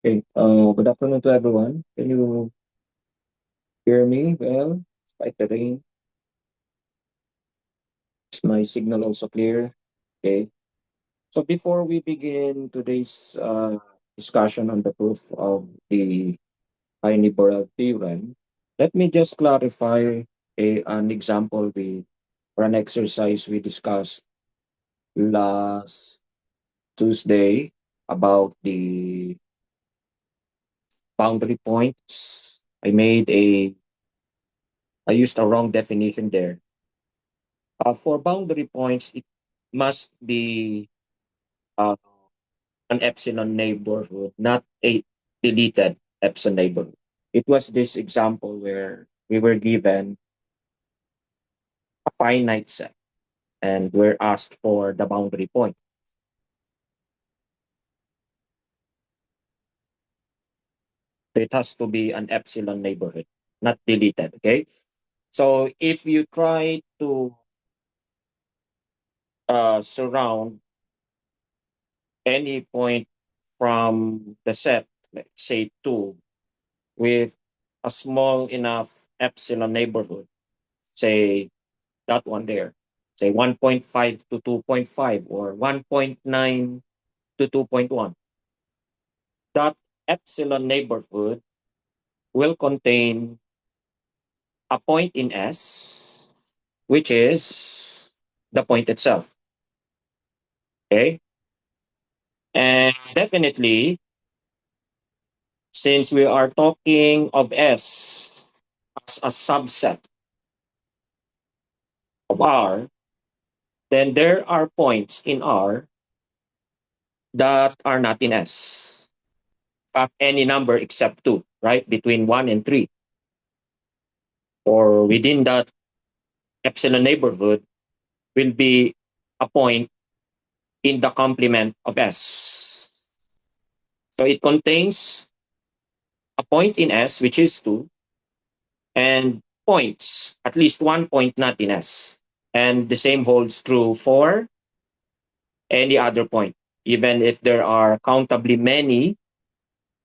Okay. Good afternoon to everyone. Can you hear me well? Despite the rain, is my signal also clear? Okay. So before we begin today's discussion on the proof of the Heine-Borel theorem, let me just clarify an example or an exercise we discussed last Tuesday about the boundary points. I used a wrong definition there. For boundary points, it must be uh, an epsilon neighborhood, not a deleted epsilon neighborhood. It was this example where we were given a finite set and we're asked for the boundary point. So it has to be an epsilon neighborhood, not deleted. Okay. So if you try to surround any point from the set, let's say 2, with a small enough epsilon neighborhood, say that one there, say 1.5 to 2.5 or 1.9 to 2.1. That epsilon neighborhood will contain a point in S, which is the point itself. Okay. And definitely, since we are talking of S as a subset of R, then there are points in R that are not in S. In fact, any number except 2, right? Between 1 and 3. Or within that epsilon neighborhood will be a point in the complement of S. So it contains a point in S, which is 2, and points, at least one point not in S. And the same holds true for any other point. Even if there are countably many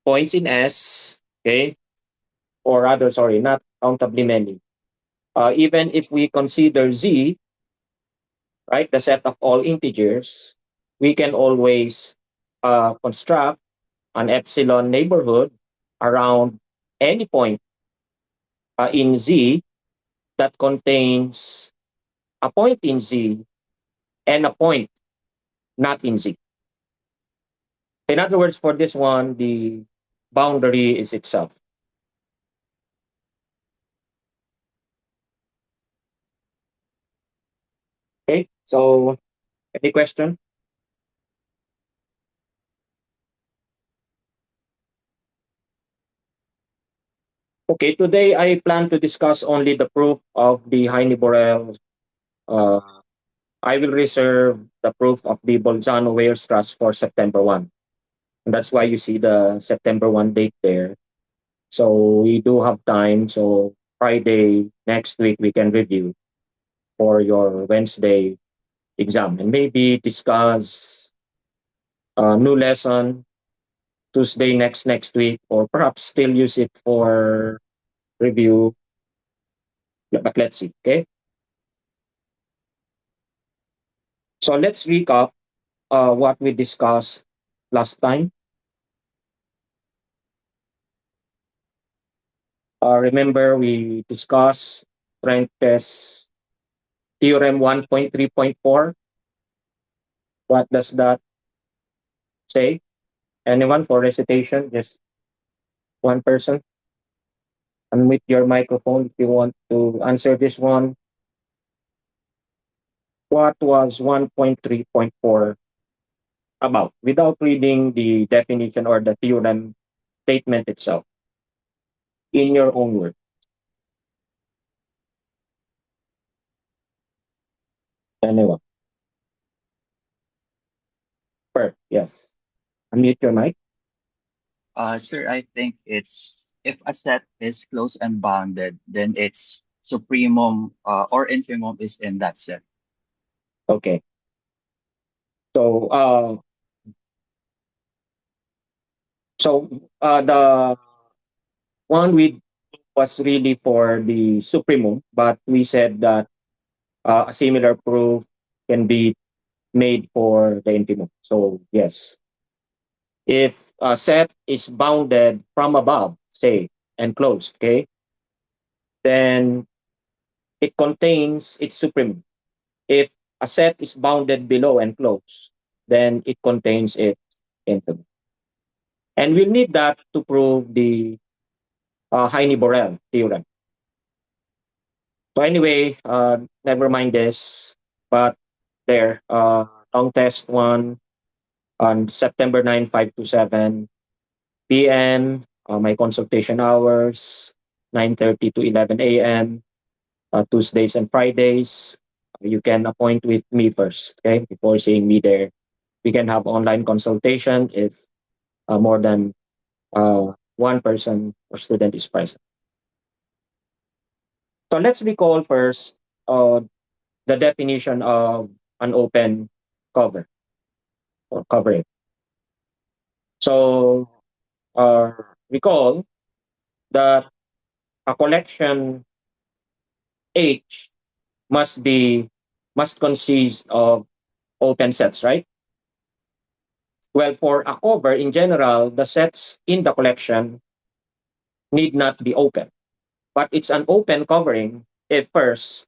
points in S, okay, or rather, sorry, not countably many. Even if we consider Z, right, the set of all integers, we can always construct an epsilon neighborhood around any point in Z that contains a point in Z and a point not in Z. In other words, for this one, the boundary is itself. Okay, so any question? Okay, today I plan to discuss only the proof of the Heine-Borel. Uh, I will reserve the proof of the Bolzano-Weierstrass for September 1. And that's why you see the September 1 date there. So we do have time. So Friday next week, we can review for your Wednesday exam and maybe discuss a new lesson Tuesday next week, or perhaps still use it for review. But let's see. Okay. So let's recap what we discussed last time. Remember, we discussed strength test theorem 1.3.4. What does that say? Anyone for recitation? Just one person. Unmute your microphone if you want to answer this one. What was 1.3.4 about? Without reading the definition or the theorem statement itself, in your own words. Anyone? Per, yes. Unmute your mic. Sir, I think it's if a set is closed and bounded, then its supremum or infimum is in that set. Okay. So So the one we was really for the supremum, but we said that a similar proof can be made for the infimum. So yes, if a set is bounded from above, say, and closed, okay, then it contains its supremum. If a set is bounded below and closed, then it contains its infimum. And we'll need that to prove the Heine-Borel theorem. So anyway, never mind this, but there, long test one on September 9, 5 to 7 p.m. My consultation hours, 9:30 to 11 a.m. Tuesdays and Fridays. You can appoint with me first, okay, before seeing me there. We can have online consultation if more than one person or student is present. So let's recall first the definition of an open cover or covering. So recall that a collection H must consist of open sets, right? Well, for a cover in general, the sets in the collection need not be open, but it's an open covering if first,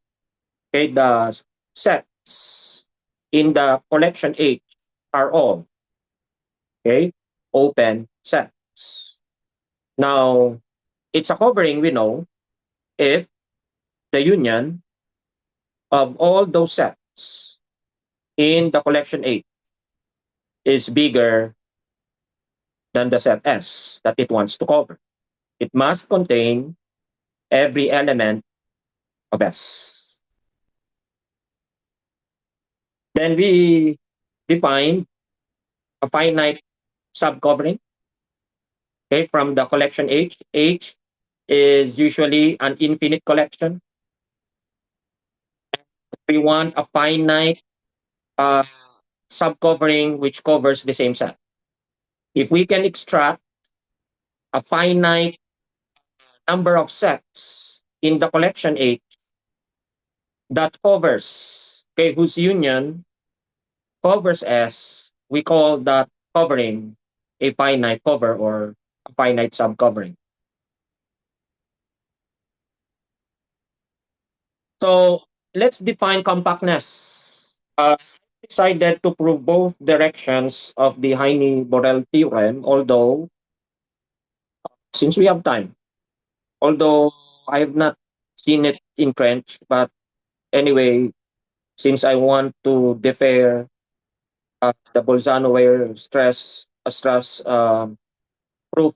okay, the sets in the collection H are all, okay, open sets. Now, it's a covering, we know, if the union of all those sets in the collection H is bigger than the set S that it wants to cover. It must contain every element of S. Then we define a finite subcovering, okay, from the collection H. H is usually an infinite collection. We want a finite uh, subcovering which covers the same set. If we can extract a finite number of sets in the collection H that covers, okay, whose union covers S, we call that covering a finite cover or a finite subcovering. So let's define compactness. Decided to prove both directions of the Heine-Borel theorem, although since we have time, although I have not seen it in French, but anyway, since I want to defer the Bolzano-Weyer stress proof,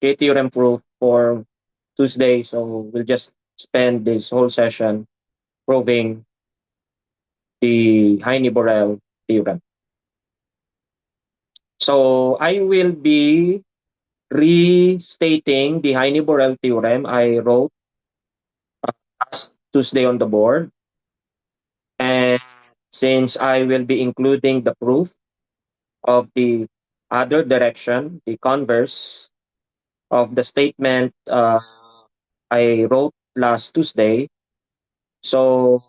K theorem proof for Tuesday, so we'll just spend this whole session proving the Heine-Borel theorem. So I will be restating the Heine-Borel theorem I wrote last Tuesday on the board. And since I will be including the proof of the other direction, the converse of the statement I wrote last Tuesday, so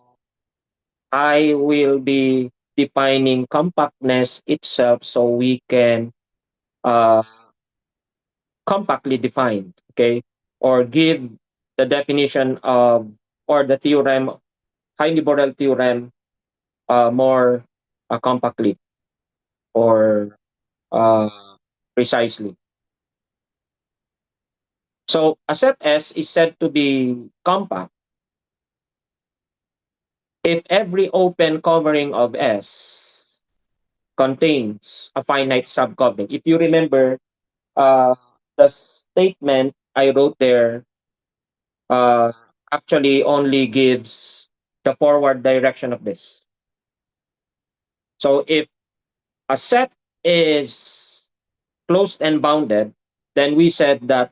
I will be defining compactness itself so we can uh, compactly define, okay, or give the definition of or the theorem, Heine-Borel theorem, more compactly or uh, precisely. So a set S is said to be compact if every open covering of S contains a finite subcovering. If you remember, uh, the statement I wrote there uh, actually only gives the forward direction of this. So if a set is closed and bounded, then we said that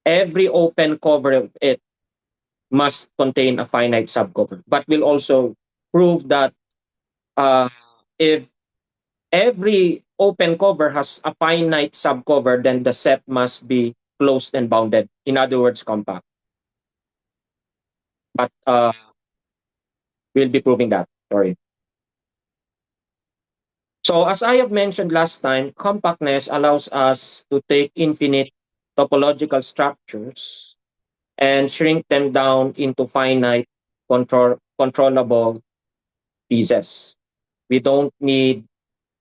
every open cover of it must contain a finite subcover. But we'll also prove that if every open cover has a finite subcover, then the set must be closed and bounded. In other words, compact. But we'll be proving that. Sorry. So as I have mentioned last time, compactness allows us to take infinite topological structures and shrink them down into finite controllable pieces. We don't need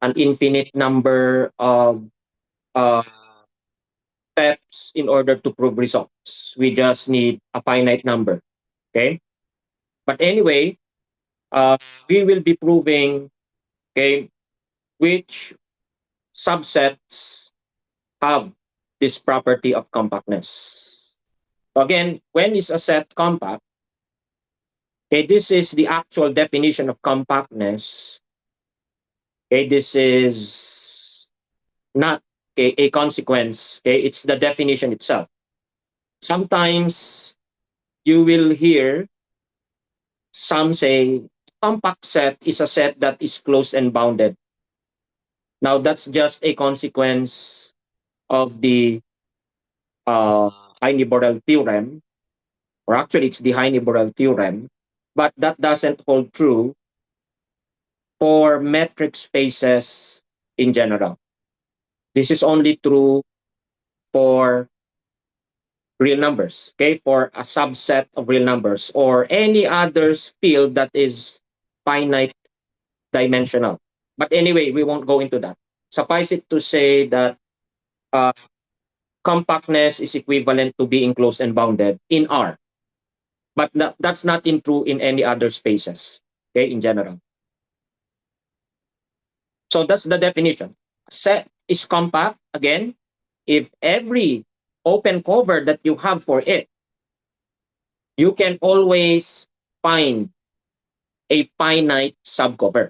an infinite number of uh, steps in order to prove results. We just need a finite number. Okay. But anyway, uh, we will be proving, okay, which subsets have this property of compactness. So again, when is a set compact? Okay, this is the actual definition of compactness. Okay, this is not a consequence. Okay, it's the definition itself. Sometimes you will hear some say compact set is a set that is closed and bounded. Now that's just a consequence of the uh, Heine-Borel theorem, or actually it's the Heine-Borel theorem, but that doesn't hold true for metric spaces in general. This is only true for real numbers, okay, for a subset of real numbers or any other field that is finite dimensional. But anyway, we won't go into that. Suffice it to say that uh, compactness is equivalent to being closed and bounded in R. But that's not true in any other spaces, okay, in general. So that's the definition. Set is compact, again, if every open cover that you have for it, you can always find a finite subcover.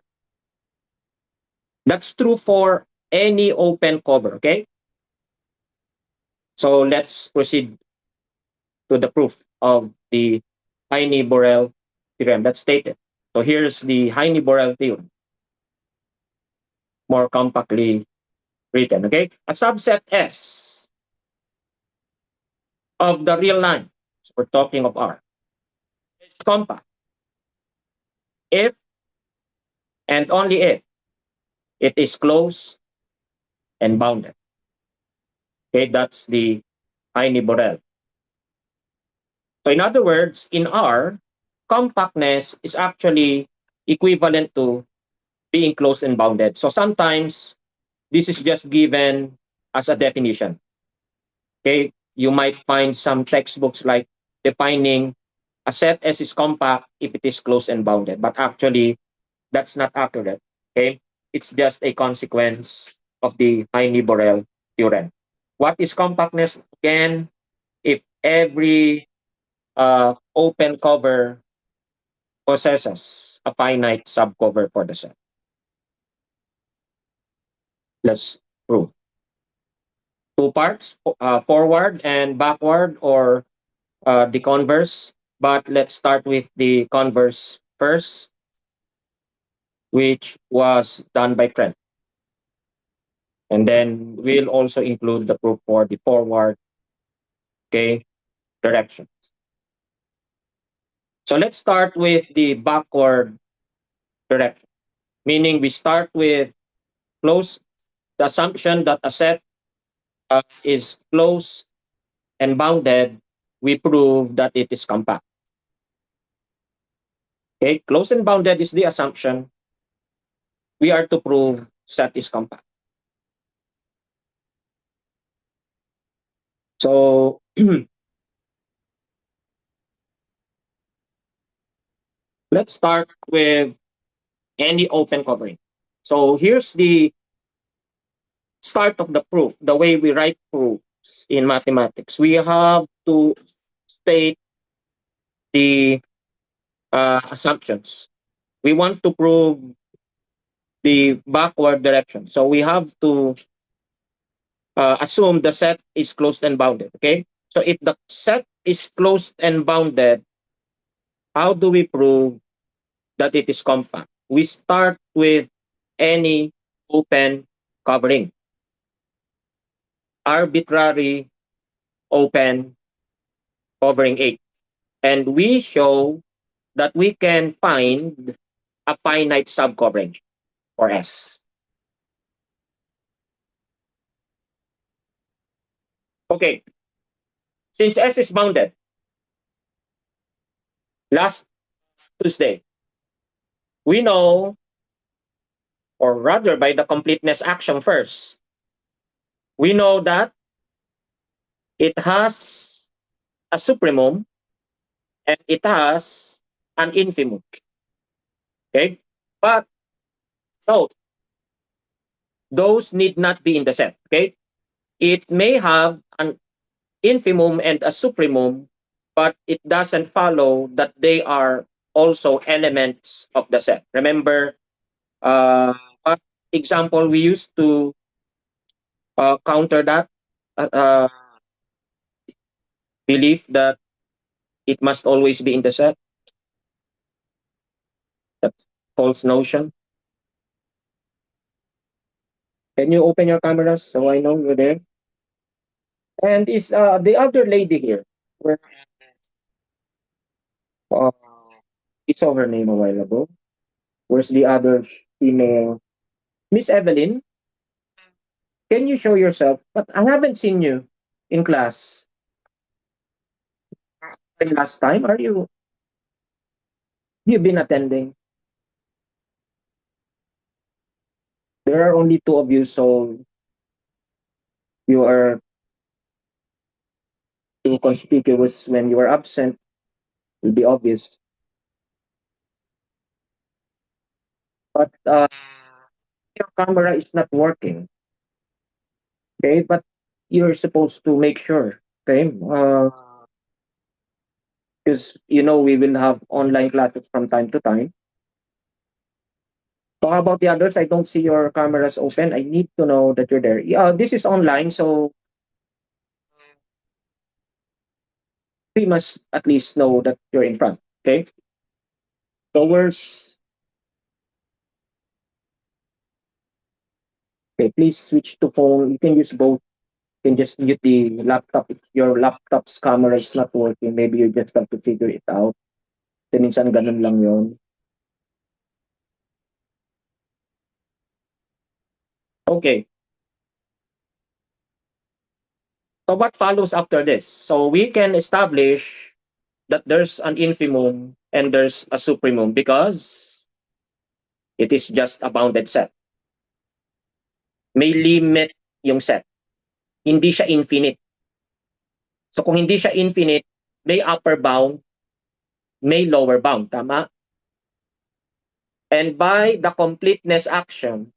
That's true for any open cover, okay? So let's proceed to the proof of the Heine-Borel theorem that's stated. So here's the Heine-Borel theorem, more compactly written, okay? A subset S of the real line, so we're talking of R, is compact if and only if it is closed and bounded. Okay, that's the Heine-Borel. So in other words, in R, compactness is actually equivalent to being closed and bounded. So sometimes this is just given as a definition. Okay, you might find some textbooks like defining a set S is compact if it is closed and bounded, but actually that's not accurate. Okay, it's just a consequence of the Heine-Borel theorem. What is compactness? Again, if every open cover possesses a finite subcover for the set. Let's prove. Two parts, forward and backward, or the converse. But let's start with the converse first, which was done by Trent. And then we'll also include the proof for the forward, okay, direction. So let's start with the backward direction, meaning we start with close the assumption that a set is closed and bounded, we prove that it is compact. Okay, closed and bounded is the assumption. We are to prove set is compact. So let's start with any open covering. So here's the start of the proof, the way we write proofs in mathematics. We have to state the assumptions. We want to prove the backward direction. So we have to assume the set is closed and bounded. Okay. So if the set is closed and bounded, how do we prove that it is compact? We start with any open covering. Arbitrary open covering 8. And we show that we can find a finite subcovering for S. Okay, since S is bounded, last Tuesday, we know, or rather by the completeness action first, we know that it has a supremum and it has an infimum. Okay, but note, those need not be in the set. Okay, it may have an infimum and a supremum, but it doesn't follow that they are also elements of the set. Remember, what example we used to counter that belief that it must always be in the set? That's false notion. Can you open your cameras so I know you're there? And is the other lady here? Where uh, we saw her name a while ago. Where's the other female? Miss Evelyn, can you show yourself? But I haven't seen you in class. The last time, are you been attending? There are only two of you, so you are too conspicuous when you are absent. Will be obvious. But your camera is not working. Okay, but you're supposed to make sure. Okay, because we will have online classes from time to time. So how about the others? I don't see your cameras open. I need to know that you're there. Yeah, this is online, so we must at least know that you're in front. Okay. So where's okay? Please switch to phone. You can use both. You can just mute the laptop if your laptop's camera is not working. Maybe you just have to figure it out. Kasi minsan ganun lang yon. Okay. So what follows after this? So we can establish that there's an infimum and there's a supremum because it is just a bounded set. May limit yung set. Hindi siya infinite. So kung hindi siya infinite, may upper bound, may lower bound. Tama? And by the completeness action,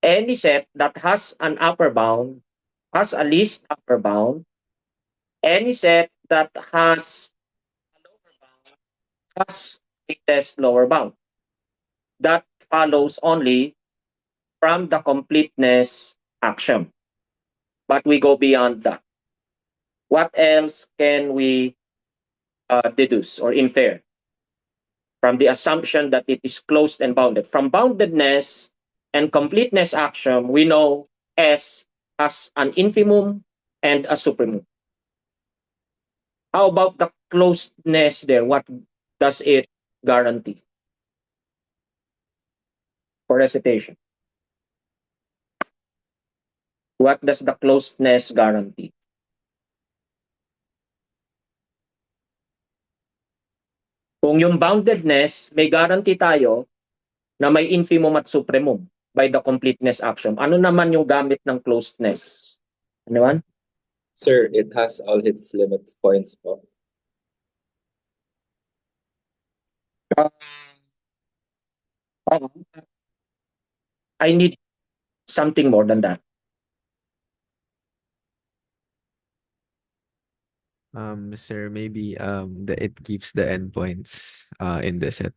any set that has an upper bound has a least upper bound. Any set that has a lower bound has greatest lower bound. That follows only from the completeness action. But we go beyond that. What else can we deduce or infer from the assumption that it is closed and bounded? From boundedness and completeness action, we know S has an infimum and a supremum. How about the closedness there? What does it guarantee? For recitation, what does the closeness guarantee? Kung yung boundedness, may guarantee tayo na may infimum at supremum by the completeness action. Ano naman yung gamit ng closedness? Ano naman? Sir, it has all its limit points po. I need something more than that. Sir, maybe it gives the endpoints in the set.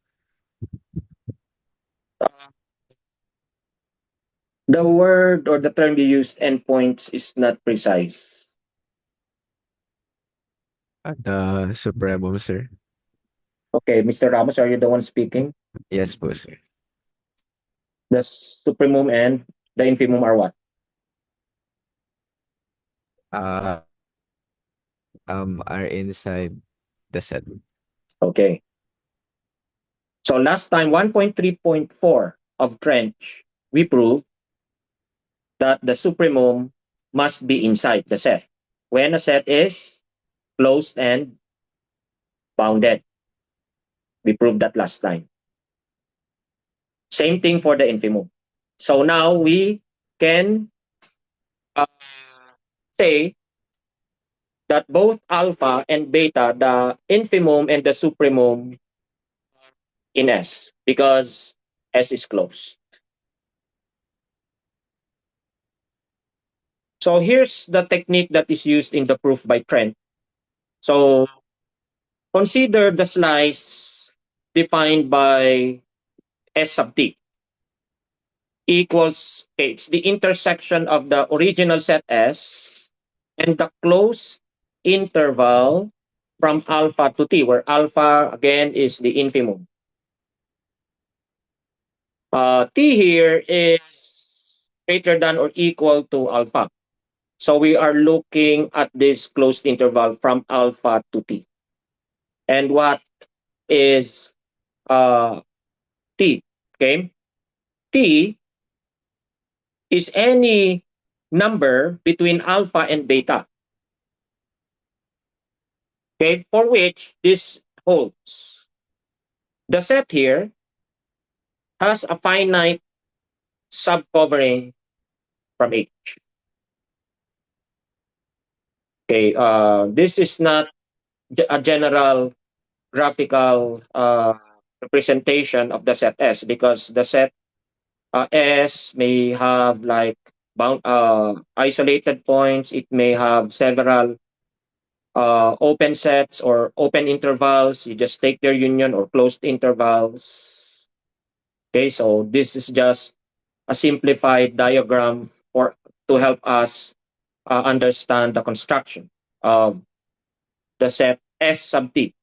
The word or the term you used, endpoints, is not precise. The supremum, sir. Okay, Mr. Ramos, are you the one speaking? Yes po, sir. The supremum and the infimum are what? Uh, are inside the set. Okay. So last time, 1.3.4 of Trench, we proved that the supremum must be inside the set when a set is closed and bounded. We proved that last time. Same thing for the infimum. So now we can uh, say that both alpha and beta, the infimum and the supremum in S, because S is closed. So here's the technique that is used in the proof by Trent. So consider the slice defined by S sub t equals, okay, it's the intersection of the original set S and the closed interval from alpha to t, where alpha again is the infimum. T here is greater than or equal to alpha. So we are looking at this closed interval from alpha to t. And what is t? Okay, t is any number between alpha and beta. Okay, for which this holds. The set here has a finite subcovering from H. Okay, this is not a general graphical representation of the set S, because the set S may have like bound isolated points. It may have several open sets or open intervals. You just take their union, or closed intervals. Okay, so this is just a simplified diagram for to help us understand the construction of the set S sub t.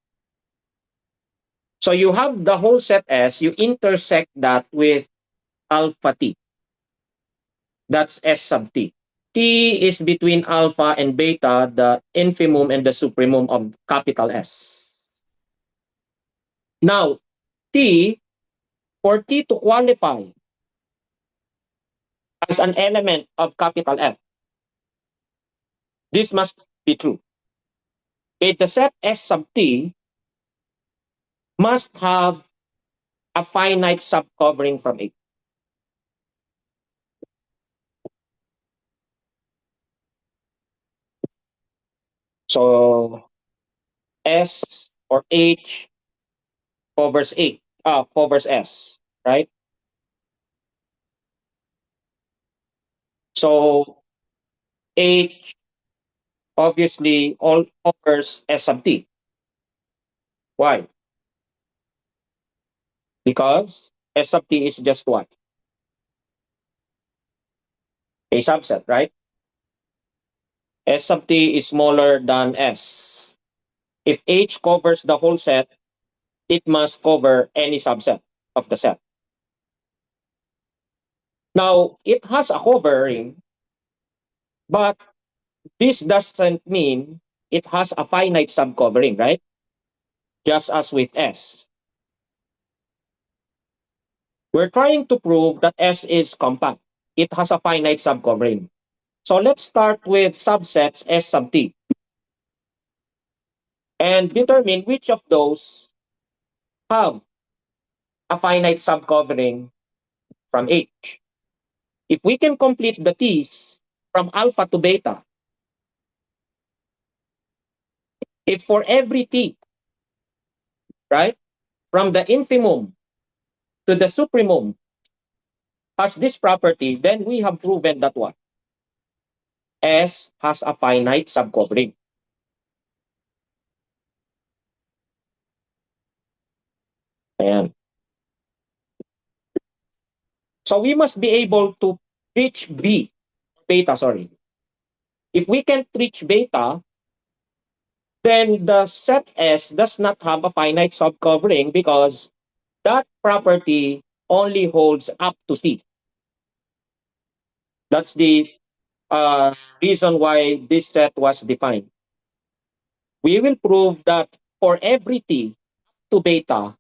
So you have the whole set S, you intersect that with alpha t. That's S sub t. T is between alpha and beta, the infimum and the supremum of capital S. Now, T, for T to qualify as an element of capital F, this must be true. Okay, the set S sub T must have a finite subcovering from H. So S or H covers covers S, right? So H obviously all covers S sub T. Why? Because S sub T is just what? A subset, right? S sub T is smaller than S. If H covers the whole set, it must cover any subset of the set. Now, it has a covering, but this doesn't mean it has a finite subcovering, right? Just as with S. We're trying to prove that S is compact. It has a finite subcovering. So let's start with subsets S sub T and determine which of those have a finite subcovering from H. If we can complete the T's from alpha to beta, if for every T, right, from the infimum to the supremum has this property, then we have proven that what? S has a finite subcovering. Ayan. So we must be able to reach beta, sorry. If we can't reach beta, then the set S does not have a finite subcovering, because that property only holds up to T. That's the reason why this set was defined. We will prove that for every t to beta,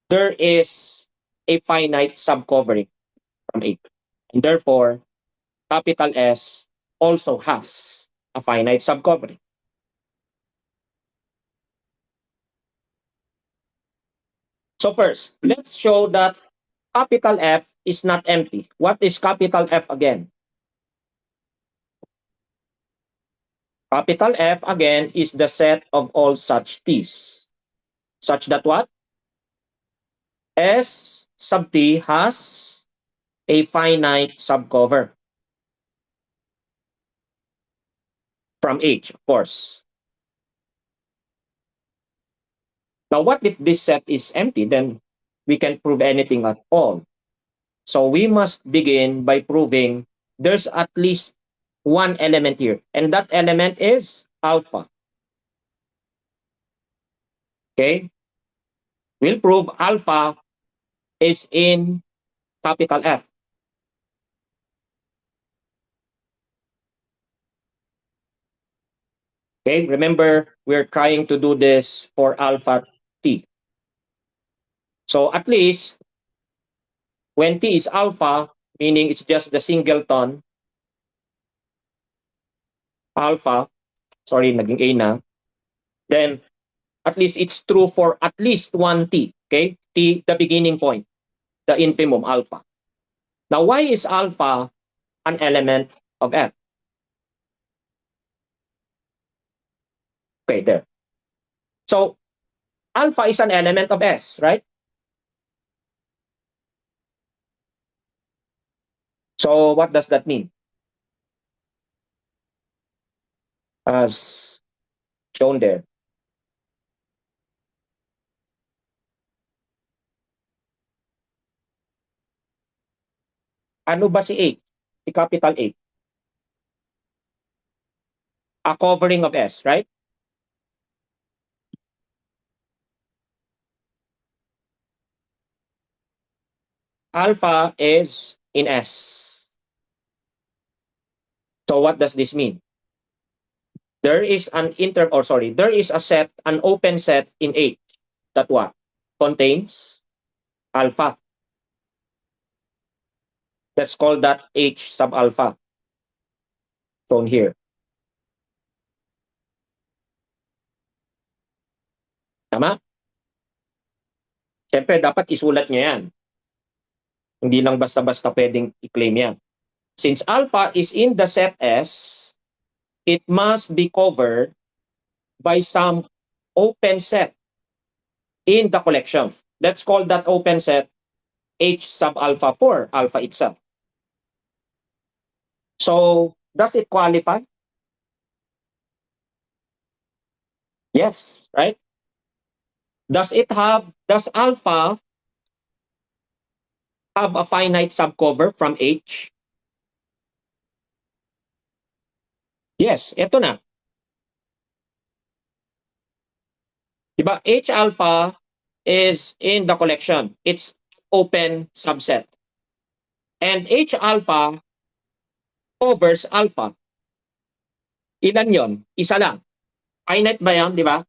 there is a finite subcovering from A. And therefore, capital S also has a finite subcovering. So first, let's show that capital F is not empty. What is capital F again? Capital F again is the set of all such t's, such that what? S sub t has a finite subcover from H, of course. Now, what if this set is empty? Then we can prove anything at all. So we must begin by proving there's at least one element here, and that element is alpha. Okay? We'll prove alpha is in capital F. Okay, remember, we're trying to do this for alpha t. So at least when t is alpha, meaning it's just the singleton alpha, sorry, naging A na, then at least it's true for at least one t. Okay, t, the beginning point, the infimum alpha. Now, why is alpha an element of F? Okay, there. So alpha is an element of S, right? So what does that mean? As shown there. Ano ba si 8? Si capital 8. A covering of S, right? Alpha is in S. So what does this mean? There is an there is a set, an open set in 8 that what? Contains alpha. Let's call that H sub alpha. Shown here. Tama? Siyempre, dapat isulat niya yan. Hindi lang basta-basta pwedeng i-claim yan. Since alpha is in the set S, it must be covered by some open set in the collection. Let's call that open set H sub alpha for alpha itself. So, does it qualify? Yes, right? Does alpha have a finite subcover from H? Yes, ito na. Diba? H alpha is in the collection. It's open subset. And H alpha covers alpha. Ilan yon? Isa lang. Finite ba yan, di ba?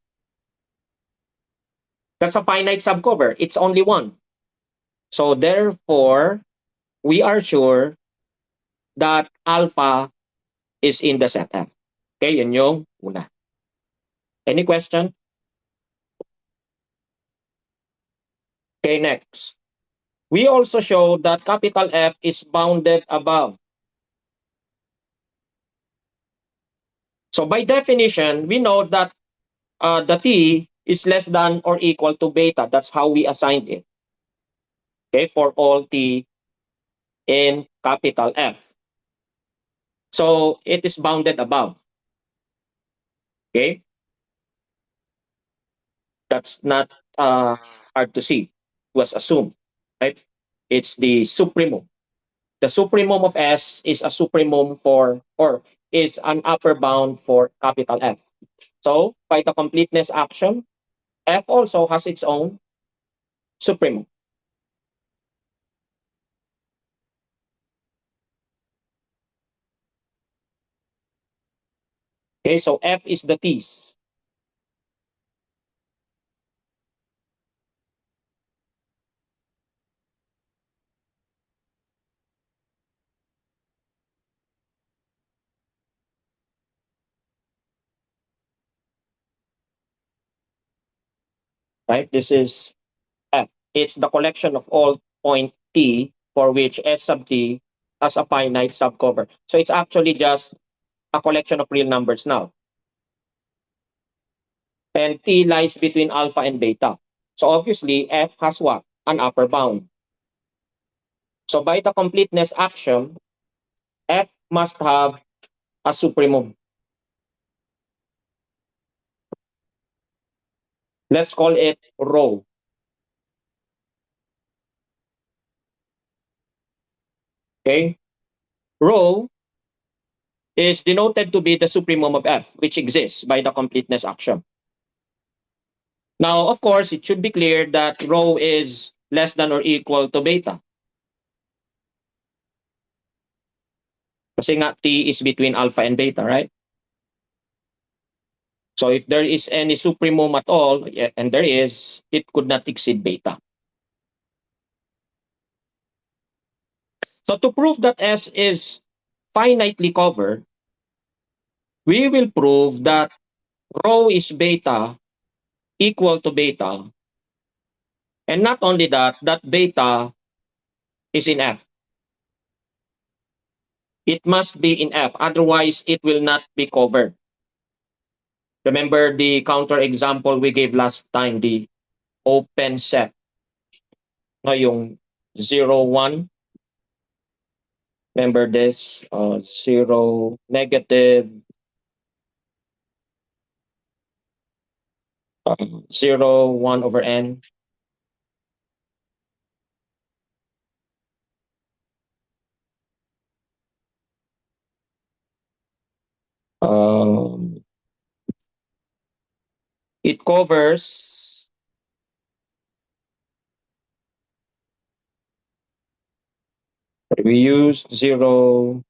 That's a finite subcover. It's only one. So therefore, we are sure that alpha is in the set F. Okay, yun yung una. Any question? Okay, next. We also show that capital F is bounded above. So by definition, we know that the t is less than or equal to beta. That's how we assigned it. Okay, for all t in capital F. So it is bounded above. Okay? That's not hard to see. It was assumed. Right? It's the supremum. The supremum of S is a supremum for, or is an upper bound for capital F. So by the completeness action, F also has its own supremum. Okay, so F is the T's. Right? This is F. It's the collection of all point T for which S sub T has a finite subcover. So it's actually just a collection of real numbers now. And T lies between alpha and beta. So obviously, F has what? An upper bound. So by the completeness axiom, F must have a supremum. Let's call it rho. Okay? Rho is denoted to be the supremum of F, which exists by the completeness axiom. Now, of course, it should be clear that rho is less than or equal to beta. Kasi nga T is between alpha and beta, right? So if there is any supremum at all, and there is, it could not exceed beta. So to prove that S is finitely covered, we will prove that rho is beta equal to beta. And not only that, that beta is in F. It must be in F, otherwise it will not be covered. Remember the counter example we gave last time, the open set. No, yung 0, 1. Remember this? 0, negative, 0, 1 over n. It covers we use 0.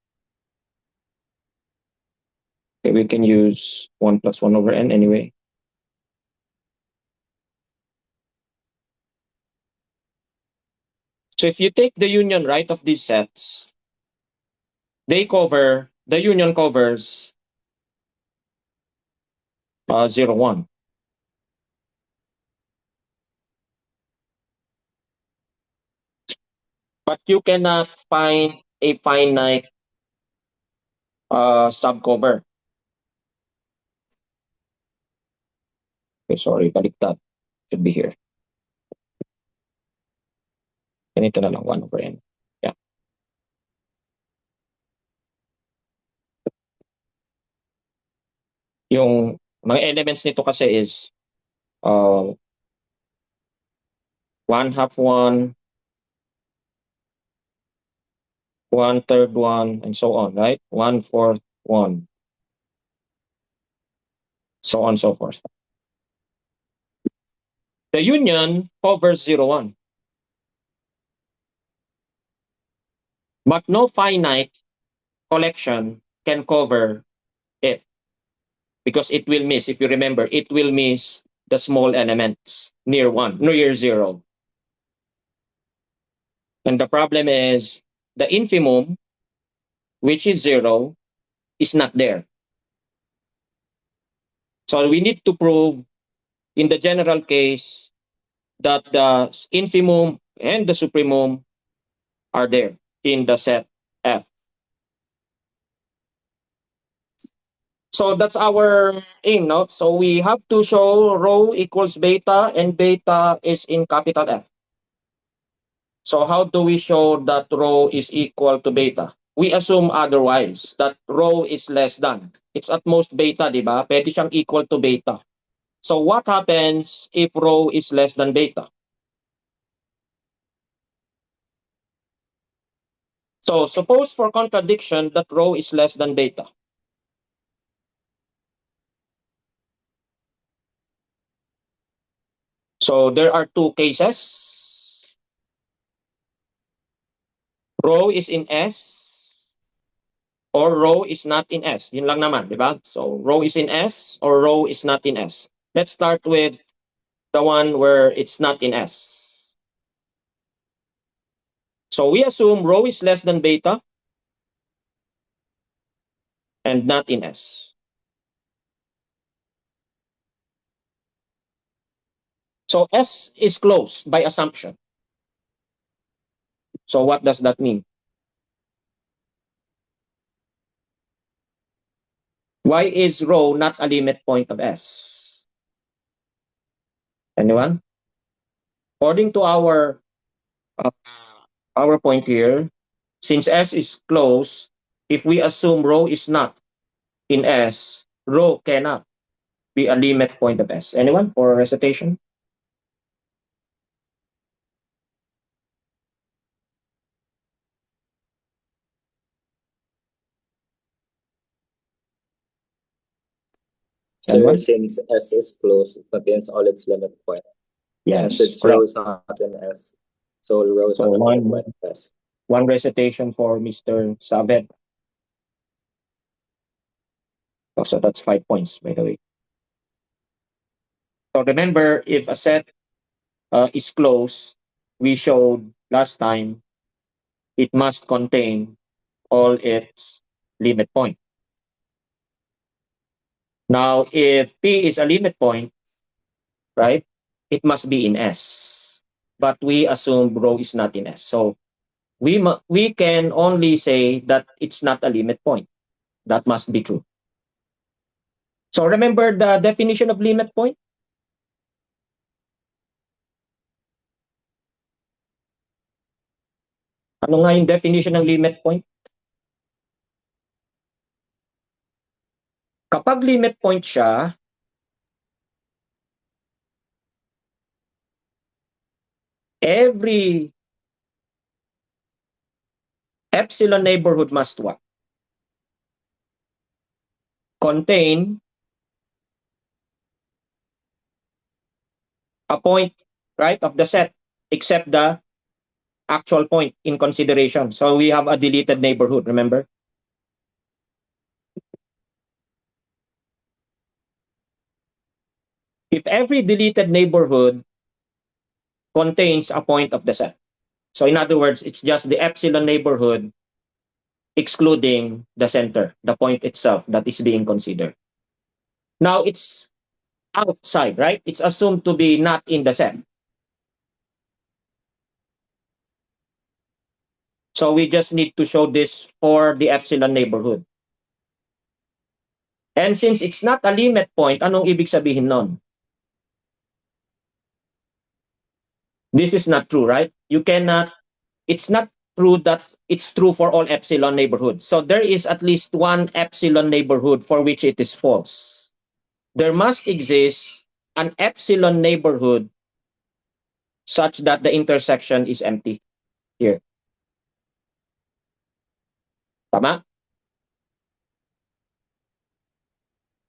Okay, we can use 1 plus 1 over n anyway. So if you take the union, right, of these sets, the union covers 0, 1. But you cannot find a finite subcover. Okay, sorry, baliktad. Should be here. Ganito na lang, 1 over n. Yeah. Yung mga elements nito kasi is 1/2 1, 1/3 1, and so on, right? 1/4 1. So on and so forth. The union covers 0, 1. But no finite collection can cover it because it will miss, if you remember, it will miss the small elements near 1, near 0. And the problem is the infimum, which is 0, is not there. So we need to prove in the general case that the infimum and the supremum are there in the set F. So that's our aim, no? So we have to show rho equals beta and beta is in capital F. So how do we show that rho is equal to beta? We assume otherwise, that rho is less than. It's at most beta, di ba? Pwede siyang equal to beta. So what happens if rho is less than beta? So suppose for contradiction that rho is less than beta. So there are two cases. Rho is in S or rho is not in S. Yun lang naman, di ba? So rho is in S or rho is not in S. Let's start with the one where it's not in S. So we assume rho is less than beta and not in S. So S is closed by assumption. So what does that mean? Why is rho not a limit point of S? Anyone? According to our point here, since S is closed, if we assume rho is not in S, rho cannot be a limit point of S. Anyone for recitation? Sir, Anyone? since S is closed, it contains all its limit points. And Yes, since correct. rho is not in S, so rho is So not a limit point of S. one recitation for Mr. Saved. So that's 5 points, by the way. So remember, if a set is closed, we showed last time, it must contain all its limit points. Now, if P is a limit point, right, it must be in S. But we assume rho is not in S. So we can only say that it's not a limit point. That must be true. So remember the definition of limit point? Ano nga yung definition ng limit point? Kapag limit point siya, every epsilon neighborhood must what? Contain a point, right, of the set, except the actual point in consideration. So we have a deleted neighborhood, remember? If every deleted neighborhood contains a point of the set. So in other words, it's just the epsilon neighborhood excluding the center, the point itself that is being considered. Now it's outside, right? It's assumed to be not in the set. So we just need to show this for the epsilon neighborhood. And since it's not a limit point, anong ibig sabihin nun? This is not true, right? You cannot, it's not true that it's true for all epsilon neighborhoods. So there is at least one epsilon neighborhood for which it is false. There must exist an epsilon neighborhood such that the intersection is empty here. Tama?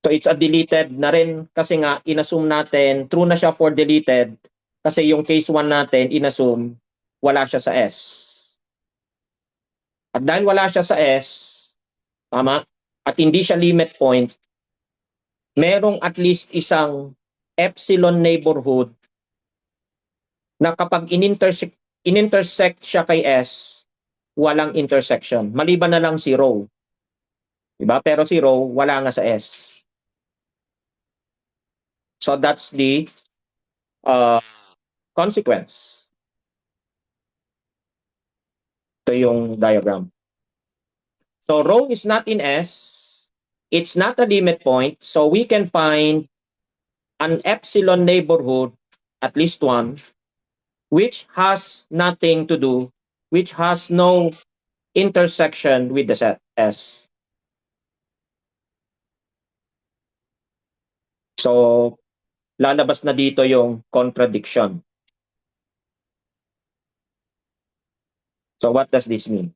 So it's a deleted na rin kasi nga inassume natin true na siya for deleted kasi yung case 1 natin inassume wala siya sa S. At dahil wala siya sa S, tama? At hindi siya limit point, merong at least isang epsilon neighborhood na kapag in-intersect siya kay S, walang intersection. Maliban na lang si rho. Diba? Pero si rho, wala nga sa S. So that's the consequence. Ito yung diagram. So rho is not in S. It's not a limit point. So we can find an epsilon neighborhood, at least one, which has nothing to do, which has no intersection with the set S. So lalabas na dito yung contradiction. So what does this mean?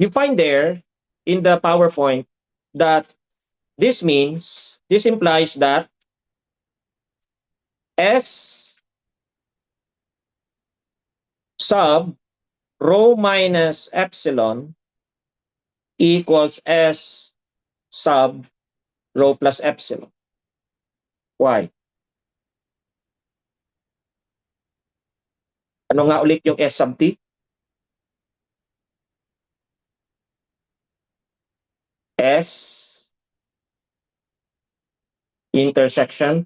You find there in the PowerPoint that this implies that S sub rho minus epsilon equals S sub rho plus epsilon. Why? Ano nga ulit yung S sub T? S intersection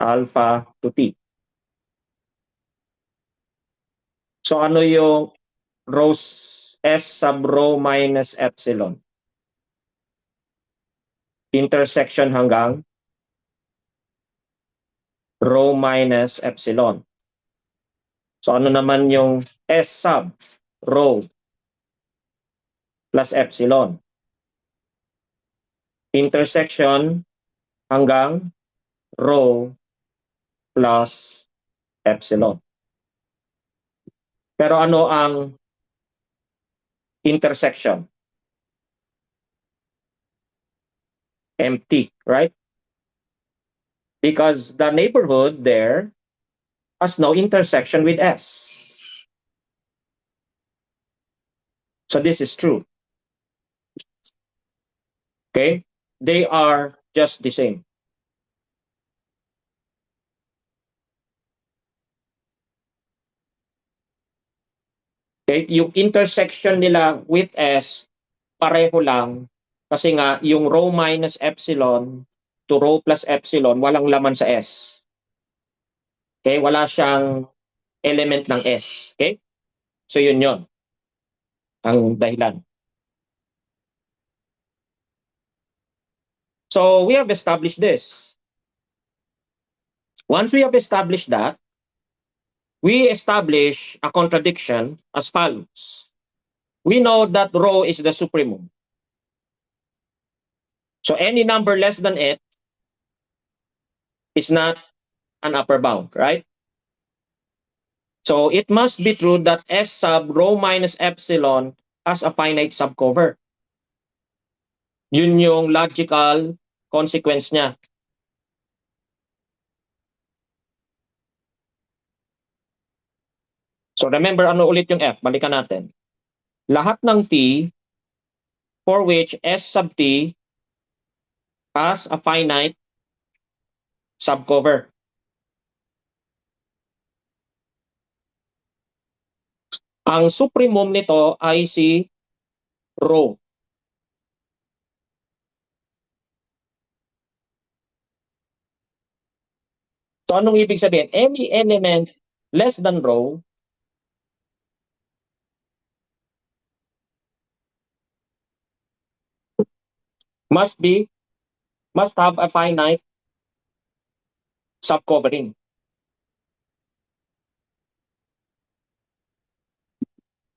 alpha to T. So ano yung rho S sub rho minus epsilon? Intersection hanggang rho minus epsilon. So ano naman yung S sub rho plus epsilon? Intersection hanggang rho plus epsilon. Pero ano ang intersection? Empty, right? Because the neighborhood there has no intersection with S. So this is true. Okay? They are just the same. Okay? Yung intersection nila with S, pareho lang. Kasi nga, yung rho minus epsilon to rho plus epsilon, walang laman sa S. Okay? Wala siyang element ng S. Okay? So yun yun. Ang dahilan. So we have established this. Once we have established that, we establish a contradiction as follows. We know that rho is the supremum. So any number less than it is not an upper bound, right? So it must be true that S sub rho minus epsilon has a finite subcover. Yun yung logical consequence niya. So remember, ano ulit yung F? Balikan natin. Lahat ng T for which S sub T has a finite subcover. Ang supremum nito ay si rho. So anong ibig sabihin? Any element less than rho must have a finite subcovering.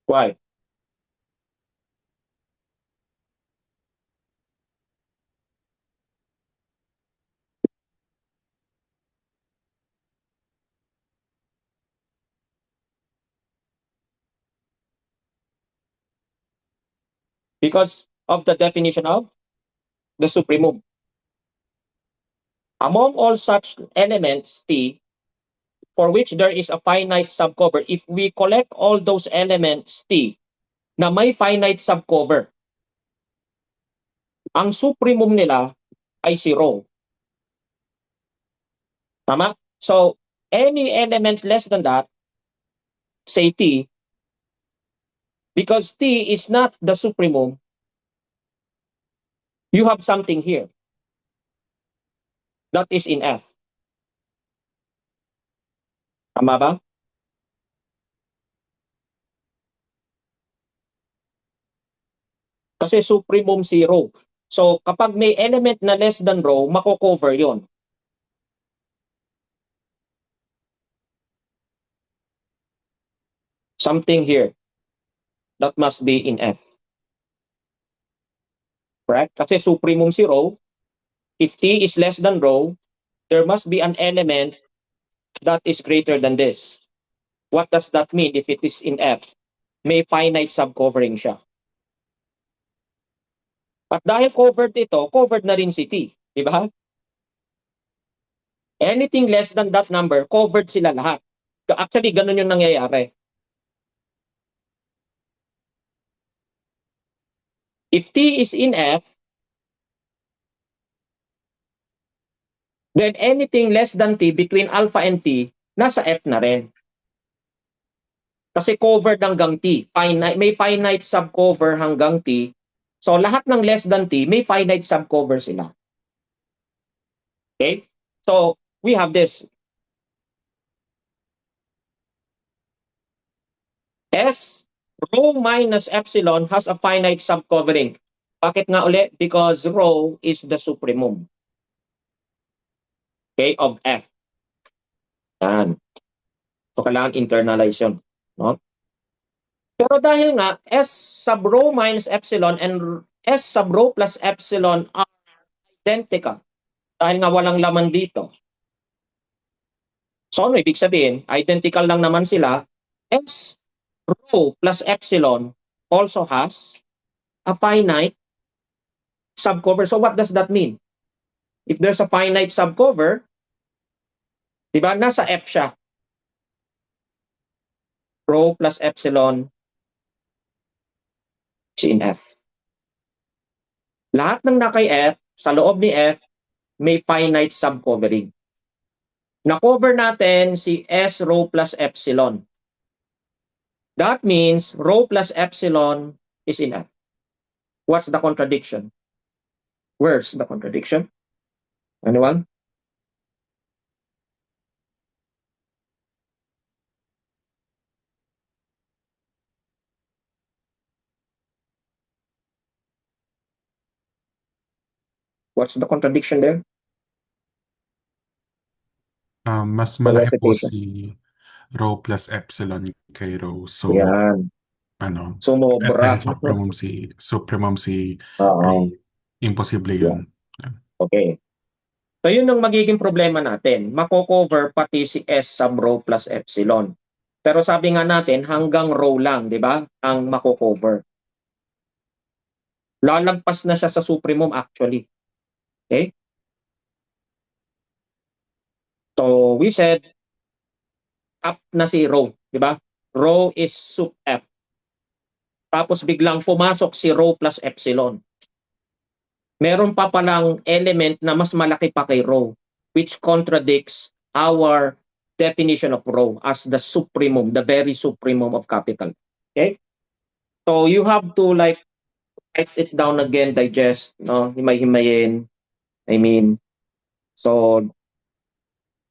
Why? Because of the definition of the supremum. Among all such elements T, for which there is a finite subcover, if we collect all those elements T na may finite subcover, ang supremum nila ay si rho. Tama? So, any element less than that, say T, because T is not the supremum, you have something here that is in F. Tama ba? Kasi supremum si rho. So, kapag may element na less than rho, mako-cover yon. Something here that must be in F. Correct? Kasi supremum si rho. If T is less than rho, there must be an element that is greater than this. What does that mean if it is in F? May finite subcovering siya. At dahil covered ito, covered na rin si T. Di ba? Anything less than that number, covered sila lahat. Actually, ganun yung nangyayari. If T is in F, then anything less than T between alpha and T, nasa F na rin. Kasi covered hanggang T. Finite, may finite subcover hanggang T. So lahat ng less than T, may finite subcover sila. Okay? So we have this. S rho minus epsilon has a finite subcovering. Bakit nga ulit? Because rho is the supremum. Okay, of F. Yan. So kailangan internalize yun. No? Pero dahil nga S sub rho minus epsilon and S sub rho plus epsilon are identical. Dahil nga walang laman dito. So ano ibig sabihin? Identical lang naman sila. S rho plus epsilon also has a finite subcover. So what does that mean? If there's a finite subcover, di ba, nasa F siya. Rho plus epsilon is in F. Lahat ng nakay F, sa loob ni F, may finite subcovering. Na-cover natin si S rho plus epsilon. That means rho plus epsilon is in F. What's the contradiction? Where's the contradiction? Anyone? What's the contradiction there? Mas The malaki po recitation. si rho plus epsilon kay rho. So, Yan. ano, Sumobra. dahil supremum si Oo. rho, imposible yun. Okay. So yun ang magiging problema natin. Mako-cover pati si S sub rho plus epsilon. Pero sabi nga natin, hanggang rho lang, di ba? Ang mako-cover. Lalagpas na siya sa supremum actually. Okay? So we said, up na si rho, di ba? Rho is sub F. Tapos biglang pumasok si rho plus epsilon. Meron pa palang element na mas malaki pa kay rho, which contradicts our definition of rho as the supremum, the very supremum of capital. Okay? So you have to like write it down again, digest, no? Himay-himayin. I mean, so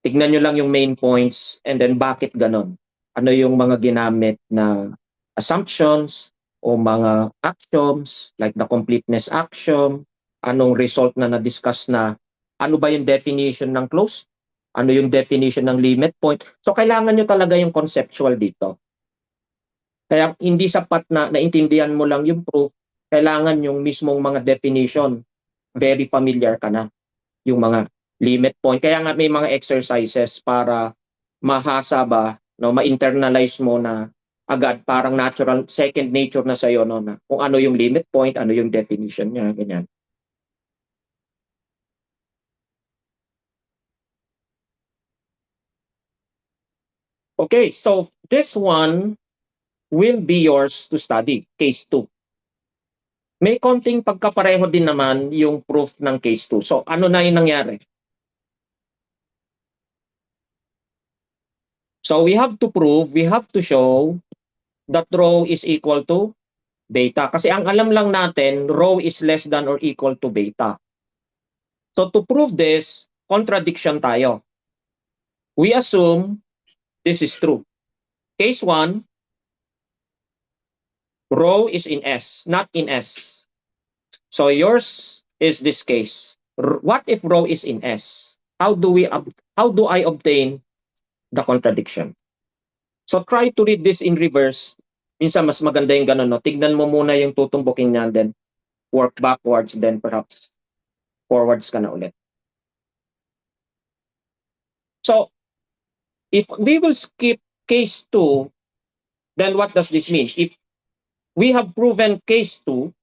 tignan nyo lang yung main points and then bakit ganon. Ano yung mga ginamit na assumptions o mga axioms like the completeness axiom, anong result na na-discuss na, ano ba yung definition ng closed, ano yung definition ng limit point. So kailangan nyo talaga yung conceptual dito. Kaya hindi sapat na naintindihan mo lang yung proof, kailangan yung mismong mga definition, very familiar ka na yung mga limit point. Kaya nga may mga exercises para mahasa ba, no, ma-internalize mo na agad, parang natural, second nature na sa'yo, no, na kung ano yung limit point, ano yung definition niya, ganyan. Okay, so this one will be yours to study, case 2. May konting pagkapareho din naman yung proof ng case 2. So ano na yung nangyari? So we have to prove, we have to show that rho is equal to beta. Kasi ang alam lang natin, rho is less than or equal to beta. So to prove this, contradiction tayo. We assume this is true. Case 1, rho is in S, not in S. So yours is this case. What if rho is in S? How do I obtain the contradiction? So try to read this in reverse. Minsan mas maganda yung ganun, no? Tignan mo muna yung tutumbukin niya, then work backwards, then perhaps forwards ka na ulit. So if we will skip case 2, then what does this mean? If we have proven case 2,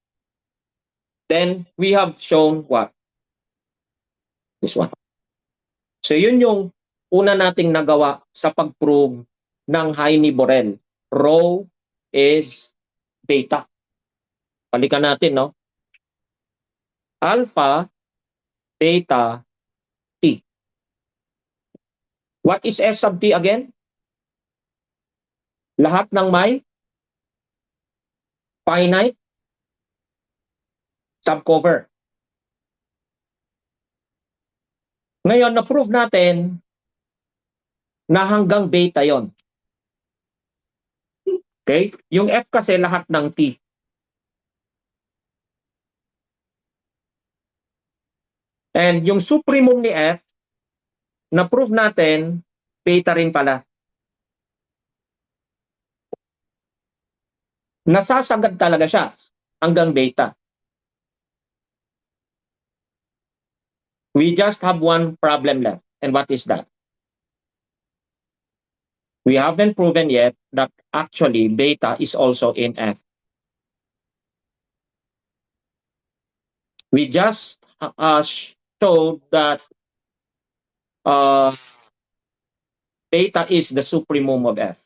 then we have shown what? This one. So yun yung una nating nagawa sa pag-prove ng Heine-Borel. Rho is beta. Balikan natin, no? alpha, beta, t. What is S sub t again? Lahat ng may finite subcover. Ngayon, na-prove natin na hanggang beta yon. Okay? Yung F kasi lahat ng T. And yung supremum ni F, na-prove natin, beta rin pala. Nasasagad talaga siya hanggang beta. We just have one problem left. And what is that? We haven't proven yet that actually beta is also in F. We just showed that beta is the supremum of F.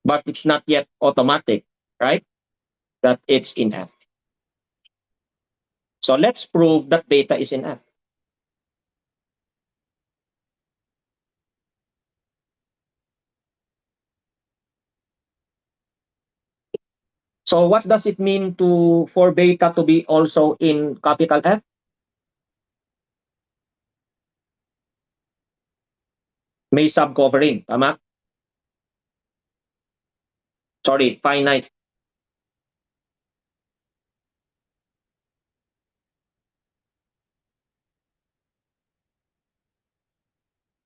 But it's not yet automatic, right? That it's in F. So let's prove that beta is in F. So what does it mean for beta to be also in capital F? May subcovering, tama? Sorry, finite.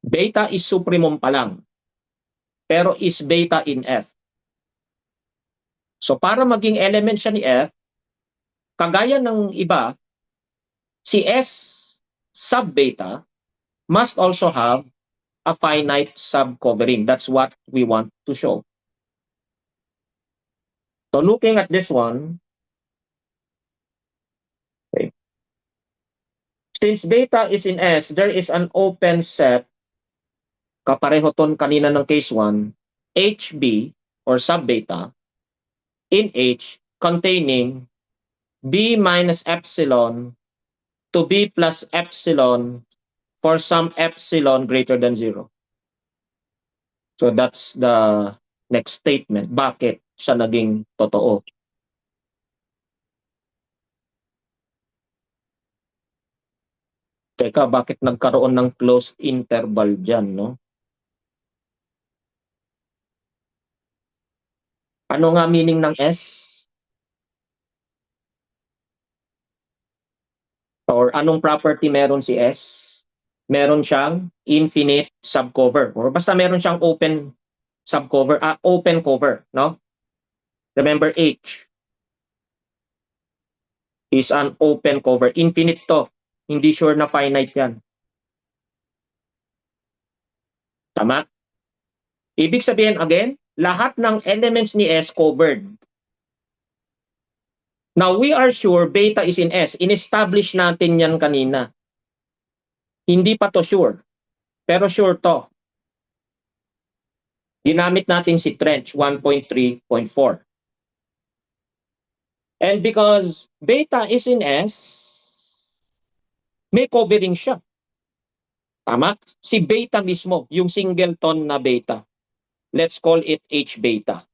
Beta is supremum pa lang. Pero is beta in F. So para maging element siya ni F, kagaya ng iba, si S sub beta must also have a finite subcovering. That's what we want to show. So looking at this one, okay. Since beta is in S, there is an open set, kapareho ton kanina ng case 1, HB or sub beta in H containing B minus epsilon to B plus epsilon for some epsilon greater than 0. So that's the next statement. Bakit siya naging totoo? Teka, bakit nagkaroon ng closed interval dyan, no? Ano nga meaning ng S? Or anong property meron si S? Meron siyang infinite subcover. Or basta meron siyang open subcover, open cover, no? Remember H is an open cover. Infinite to. Hindi sure na finite yan. Tama? Ibig sabihin again, lahat ng elements ni S covered. Now, we are sure beta is in S. In-establish natin yan kanina. Hindi pa to sure. Pero sure to. Ginamit natin si Trench 1.3.4. And because beta is in S, may covering siya. Tama? Si beta mismo, yung singleton na beta. Let's call it H beta.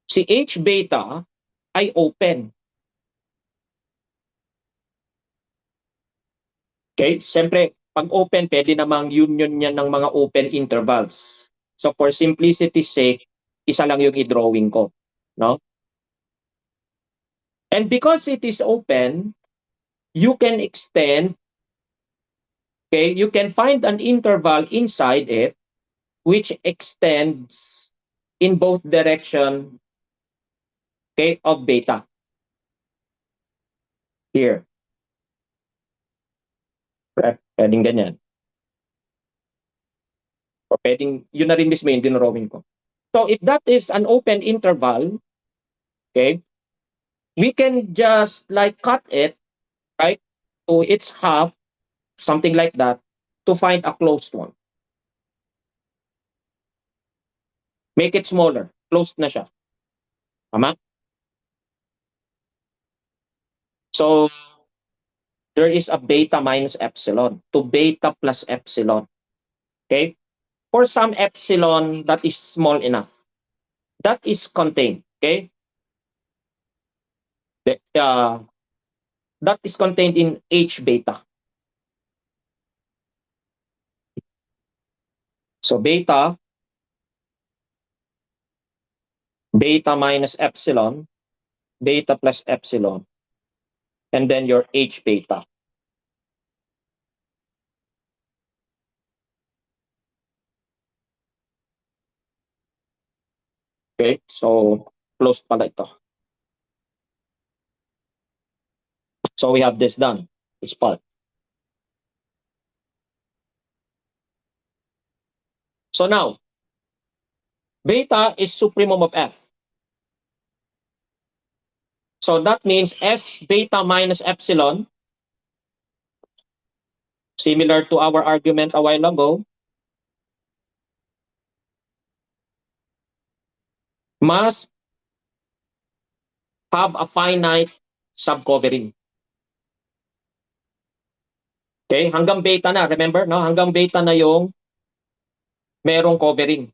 Si H beta ay open. Okay? Siyempre, pag open, pwede namang union niya ng mga open intervals. So for simplicity's sake, isa lang yung i-drawing ko. No? And because it is open, you can extend, okay, you can find an interval inside it which extends in both direction, okay, of beta. Here. Pwedeng ganyan. O pwedeng, yun na rin mismo yung dinrawing ko. So if that is an open interval, okay, we can just like cut it, right, to its half, something like that, to find a closed one. Make it smaller. Closed na siya. Tama? So there is a beta minus epsilon to beta plus epsilon. Okay? For some epsilon that is small enough, that is contained. Okay? That is contained in H beta. So beta minus epsilon, beta plus epsilon, and then your H beta. Okay, so closed pala ito. So we have this done. It's part. So now, beta is supremum of F. So that means S beta minus epsilon, similar to our argument a while ago, must have a finite subcovering. Okay, hanggang beta na, remember, no? Hanggang beta na yung merong covering.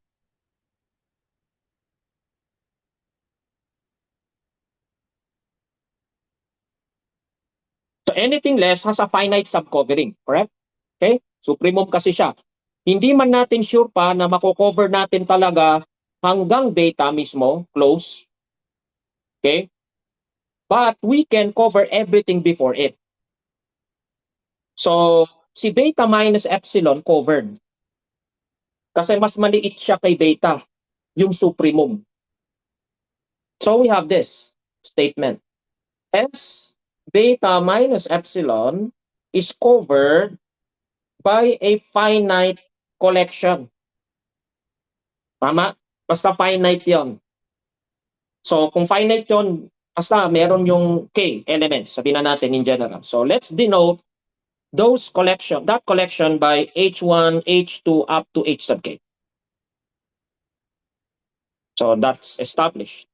So anything less has a finite subcovering, correct? Okay? Supremum kasi siya. Hindi man natin sure pa na mako-cover natin talaga hanggang beta mismo, close. Okay? But we can cover everything before it. So, si beta minus epsilon covered. Kasi mas maliit siya kay beta, yung supremum. So we have this statement. S beta minus epsilon is covered by a finite collection. Tama? Basta finite yon. So kung finite yon, basta meron yung K elements, sabihin na natin in general. So let's denote that collection by H1, H2 up to H sub K. So that's established.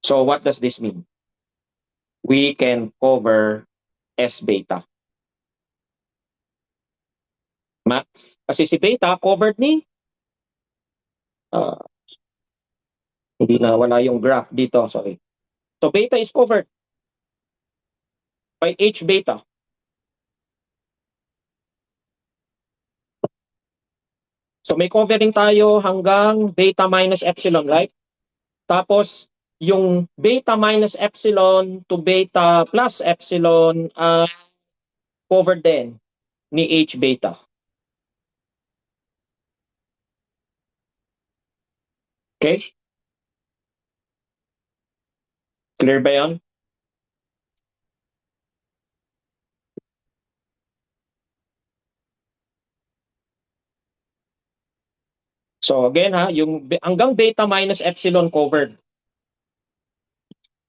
So what does this mean? We can cover S beta. Kasi si beta covered ni hindi na wala yung graph dito, sorry. So beta is covered by H beta. So may covering tayo hanggang beta minus epsilon, right? Tapos yung beta minus epsilon to beta plus epsilon covered din ni H beta. Okay? Clear ba yan? So again yung hanggang beta minus epsilon covered.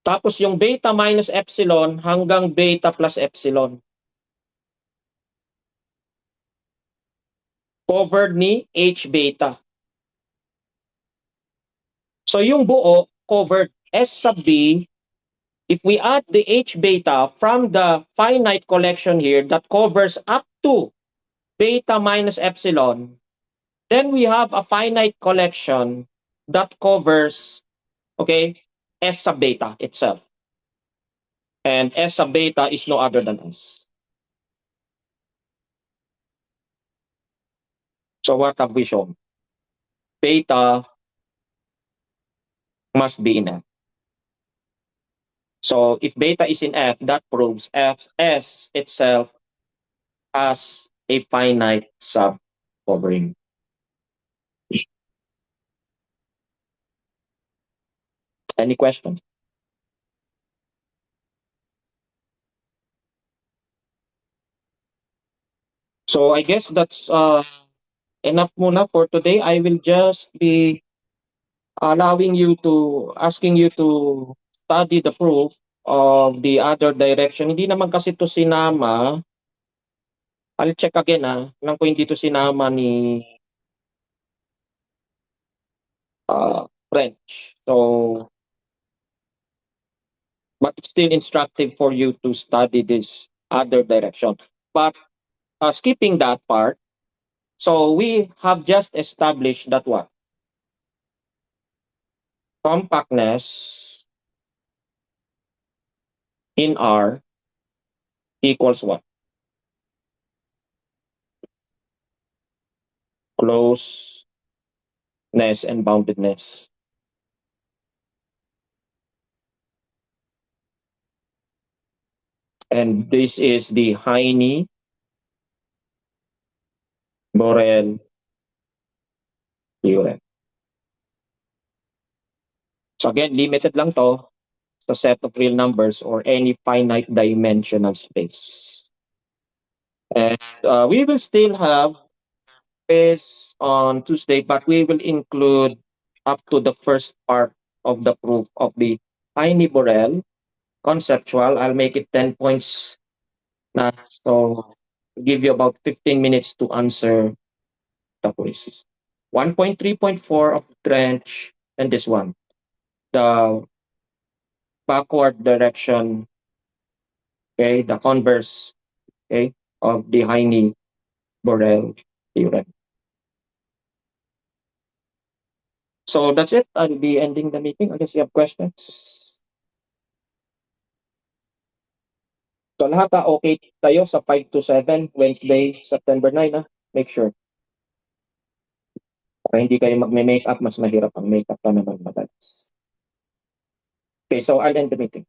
Tapos yung beta minus epsilon hanggang beta plus epsilon. Covered ni H beta. So yung buo covered S sub B, if we add the H beta from the finite collection here that covers up to beta minus epsilon, then we have a finite collection that covers, okay, S sub beta itself. And S sub beta is no other than S. So what have we shown? Beta must be in F. So if beta is in F, that proves S itself has a finite subcovering. Any questions? So I guess that's enough muna for today. I will just be asking you to study the proof of the other direction. Hindi naman kasi to sinama. I'll check again lang kung hindi to sinama ni French. So but it's still instructive for you to study this other direction. But skipping that part, so we have just established that what? Compactness in R equals what? Closeness and boundedness. And this is the Heine-Borel theorem. So again, limited lang to sa set of real numbers or any finite dimensional space. And we will still have space on Tuesday, but we will include up to the first part of the proof of the Heine-Borel conceptual. I'll make it 10 points na. So give you about 15 minutes to answer the quizzes. 1.3.4 of trench and this one. The backward direction, okay, the converse, okay, of the Heine-Borel theorem. So that's it. I'll be ending the meeting unless you have questions. So lahat okay tayo sa 5 to 7, Wednesday, September 9, make sure. Para hindi kayo magme-makeup, mas mahirap ang makeup pa naman madalas. Okay, so I'll end the meeting.